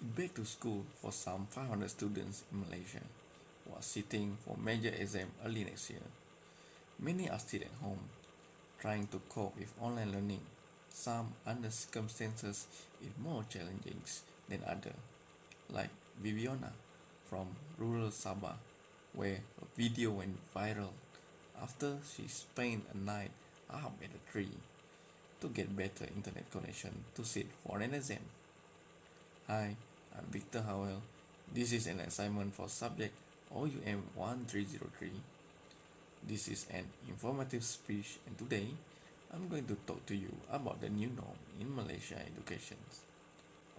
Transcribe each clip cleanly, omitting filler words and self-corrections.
Back to school for some 500 students in Malaysia who are sitting for major exam early next year. Many are still at home, trying to cope with online learning, some under circumstances is more challenging than others, like Viviana from rural Sabah, where a video went viral after she spent a night up at a tree to get better internet connection to sit for an exam. Hi, I'm Victor Howell. This is an assignment for subject OUM1303. This is an informative speech, and today I'm going to talk to you about the new norm in Malaysia education.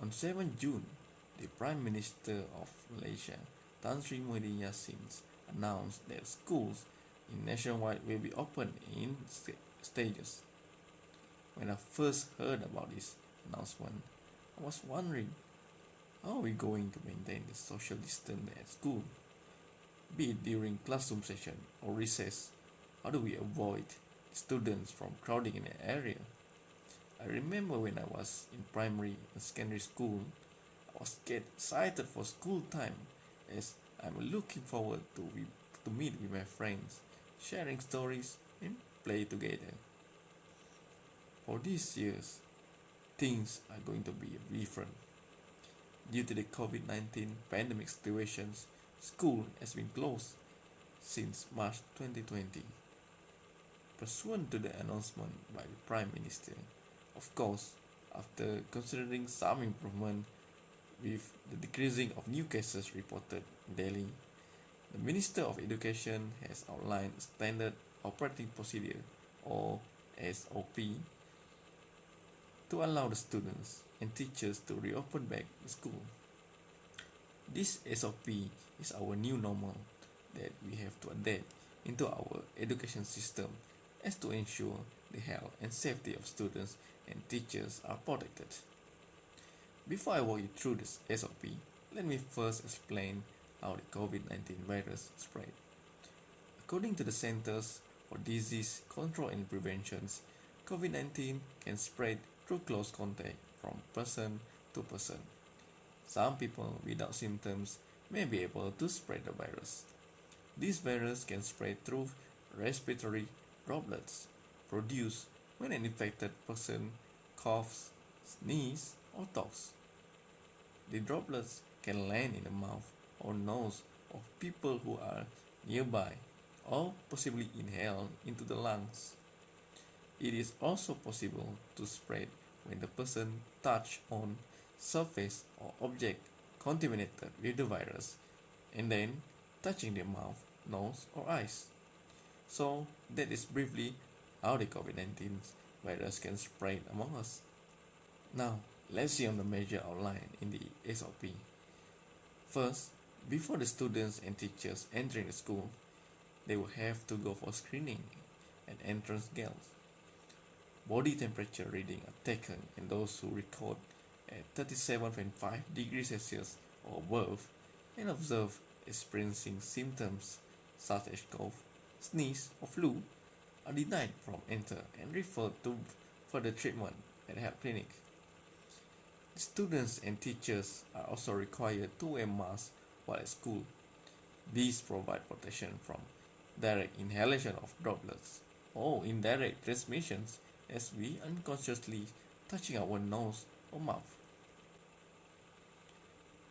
On 7 June, the Prime Minister of Malaysia, Tan Sri Muhyiddin Yassin, announced that schools in nationwide will be opened in stages. When I first heard about this announcement, I was wondering, how are we going to maintain the social distance at school? Be it during classroom session or recess, how do we avoid students from crowding in an area? I remember when I was in primary and secondary school, I was get excited for school time as I'm looking forward to meet with my friends, sharing stories and play together. For these years, things are going to be different. Due to the COVID-19 pandemic situations, school has been closed since March 2020. Pursuant to the announcement by the Prime Minister, of course, after considering some improvement with the decreasing of new cases reported in Delhi, the Minister of Education has outlined Standard Operating Procedure or SOP to allow the students and teachers to reopen back the school. This SOP is our new normal that we have to adapt into our education system as to ensure the health and safety of students and teachers are protected. Before I walk you through this SOP, let me first explain how the COVID-19 virus spread. According to the Centers for Disease Control and Prevention, COVID-19 can spread through close contact from person to person. Some people without symptoms may be able to spread the virus. This virus can spread through respiratory droplets produced when an infected person coughs, sneezes, or talks. The droplets can land in the mouth or nose of people who are nearby or possibly inhale into the lungs. It is also possible to spread when the person touches on surface or object contaminated with the virus and then touching their mouth, nose or eyes. So that is briefly how the COVID-19 virus can spread among us. Now let's see on the major outline in the SOP. First, before the students and teachers entering the school, they will have to go for screening at entrance gates. Body temperature reading are taken and those who record at 37.5 degrees Celsius or above and observe experiencing symptoms such as cough, sneeze or flu are denied from enter and referred to further treatment at a health clinic. Students and teachers are also required to wear masks while at school. These provide protection from direct inhalation of droplets or indirect transmissions as we unconsciously touching our nose or mouth.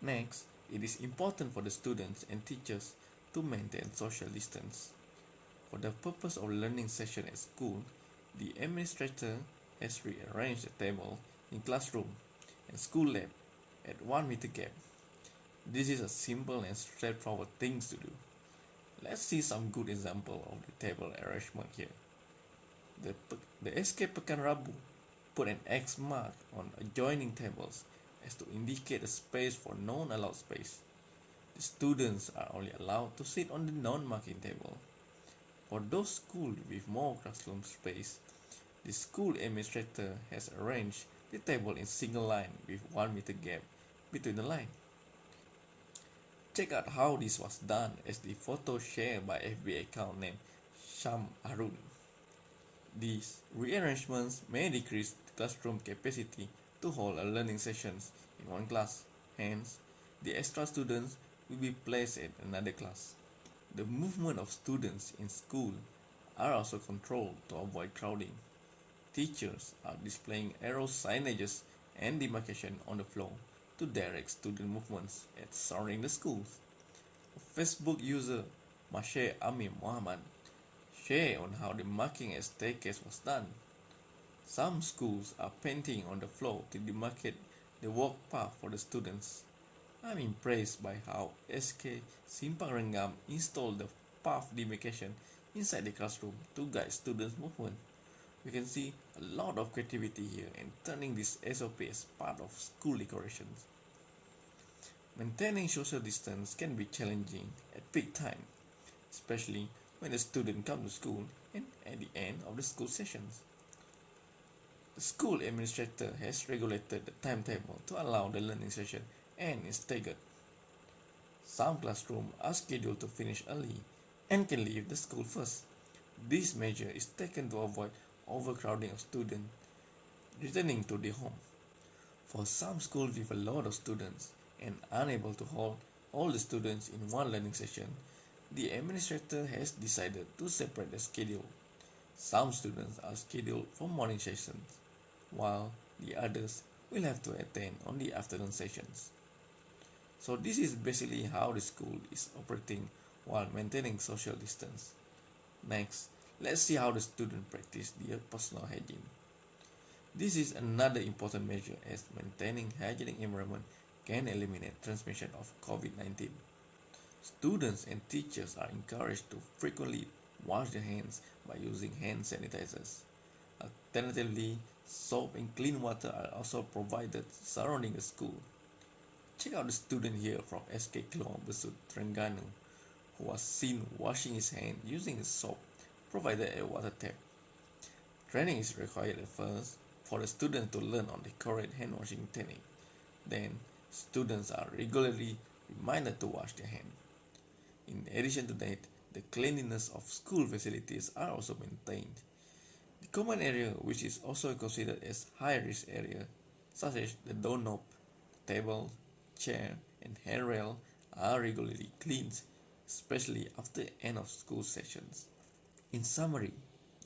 Next, it is important for the students and teachers to maintain social distance. For the purpose of learning session at school, the administrator has rearranged the table in classroom and school lab at 1 meter gap. This is a simple and straightforward thing to do. Let's see some good example of the table arrangement here. The SK Pekan Rabu put an X mark on adjoining tables as to indicate a space for non-allowed space. The students are only allowed to sit on the non-marking table. For those schools with more classroom space, the school administrator has arranged the table in single line with 1 meter gap between the line. Check out how this was done as the photo shared by FB account named Sham Arun. These rearrangements may decrease the classroom capacity to hold a learning sessions in one class, Hence, the extra students will be placed at another class. The movement of students in school are also controlled to avoid crowding. Teachers are displaying arrow signages and demarcation on the floor to direct student movements at surrounding the schools. A Facebook user, Mashe Amir Muhammad, shared on how the marking at staircase was done. Some schools are painting on the floor to demarcate the walk path for the students. I'm impressed by how SK Simpang Renggam installed the path demarcation inside the classroom to guide students' movement. We can see a lot of creativity here in turning this SOP as part of school decorations. Maintaining social distance can be challenging at peak time, especially when the student come to school and at the end of the school sessions. The school administrator has regulated the timetable to allow the learning session and is staggered. Some classrooms are scheduled to finish early and can leave the school first. This measure is taken to avoid overcrowding of students returning to their home. For some schools with a lot of students and unable to hold all the students in one learning session, the administrator has decided to separate the schedule. Some students are scheduled for morning sessions, while the others will have to attend on the afternoon sessions. So this is basically how the school is operating while maintaining social distance. Next, let's see how the students practice their personal hygiene. This is another important measure as maintaining hygienic environment can eliminate transmission of COVID-19. Students and teachers are encouraged to frequently wash their hands by using hand sanitizers. Alternatively, soap and clean water are also provided surrounding the school. Check out the student here from SK Keluang Besut, Terengganu, who was seen washing his hand using a soap provided at a water tap. Training is required at first for the students to learn on the correct hand washing technique. Then, students are regularly reminded to wash their hands. In addition to that, the cleanliness of school facilities are also maintained. The common area, which is also considered as high-risk area, such as the doorknob, table, chair, and handrail, are regularly cleaned, especially after the end of school sessions. In summary,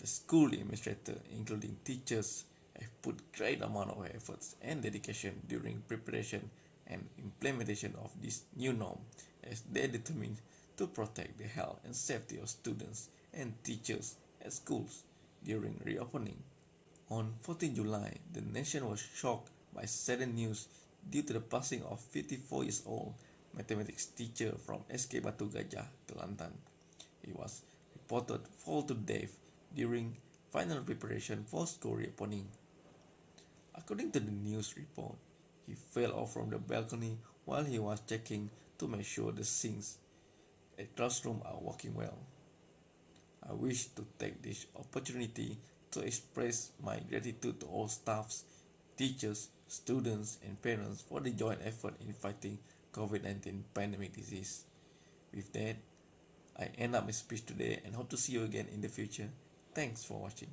the school administrator, including teachers, have put great amount of efforts and dedication during preparation and implementation of this new norm as they determined to protect the health and safety of students and teachers at schools during reopening. On 14 July, the nation was shocked by sudden news due to the passing of 54 years old mathematics teacher from SK Batu Gajah, Kelantan. He was reported fall to death during final preparation for school reopening. According to the news report, he fell off from the balcony while he was checking to make sure the sinks at classroom are working well. I wish to take this opportunity to express my gratitude to all staffs, teachers, students, and parents for the joint effort in fighting COVID-19 pandemic disease. With that, I end up my speech today and hope to see you again in the future. Thanks for watching.